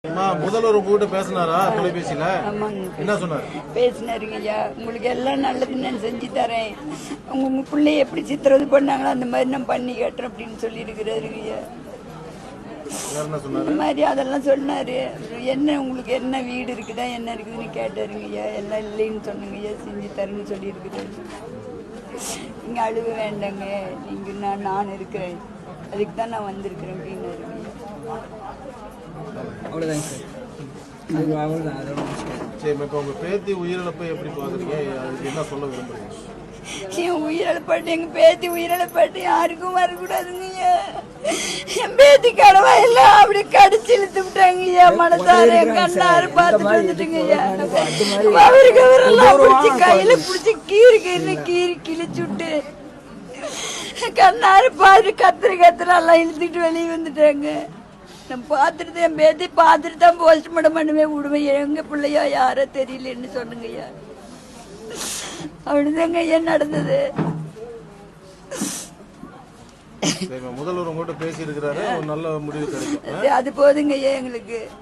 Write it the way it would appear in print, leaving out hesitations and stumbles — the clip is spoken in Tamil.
முதல்வர் உங்ககிட்ட பேசினாரா தொலைபேசியில? என்ன சொன்னாரு? பேசினாருங்க ஐயா, உங்களுக்கு எல்லாம் நல்லது நான் செஞ்சு தரேன், உங்க பிள்ளைய எப்படி சித்திரவதை பண்ணாங்களோ அந்த மாதிரி நான் பண்ணி கேட்டுறேன் அப்படின்னு சொல்லி இருக்கிறாருங்க ஐயா. இந்த மாதிரி அதெல்லாம் சொன்னாரு. என்ன உங்களுக்கு என்ன வீடு இருக்குதா என்ன இருக்குதுன்னு கேட்டாருங்க ஐயா. எல்லாம் இல்லைன்னு சொன்னங்க ஐயா, செஞ்சு தரேன்னு சொல்லி இருக்கிறாரு. நீங்க அழுக வேண்டாங்க, நீங்க நான் இருக்கிறேன், அதுக்கு தான் நான் வந்திருக்கிறேன் அப்படின்னாருங்க ஐயா. அவ்வளோதாங்க சார், அவ்வளோதான். சரி, இப்போ உங்க பேத்தி உயிரிழப்பை எப்படி பாக்குறீங்க? அதுக்கு என்ன சொல்ல விரும்புறீங்க? என் உயிரிழப்பாட்டு, எங்க பேத்தி உயிரிழப்பாட்டு யாருக்கும் வரக்கூடாதுங்க. என் பேத்தி கடவா எல்லாம் அப்படி கடிச்சு இழுத்து விட்டாங்க. மனசாரு கண்ணாரு பார்த்துட்டு வந்துட்டுங்க. அவருக்கு அவரெல்லாம் பிடிச்சி கையில பிடிச்சி கீறி கிழிச்சு விட்டு கண்ணாரு பாரு கத்துற எல்லாம் இழுத்துட்டு வெளியே வந்துட்டாங்க. நான் பார்த்துட்டு என் பேத்தி பார்த்துட்டு தான் போஸ்ட்மார்ட்டம் பண்ணுவேன் விடுவேன். எங்க பிள்ளையோ யாரோ தெரியலன்னு சொன்னுங்கய்யா. அப்படிதாங்க ஐயா நடந்தது. முதல்வர் உங்ககிட்ட பேசி இருக்கிறாரு, ஒரு நல்ல முடிவு கிடைக்கும். அது போதுங்க ஐயா எங்களுக்கு.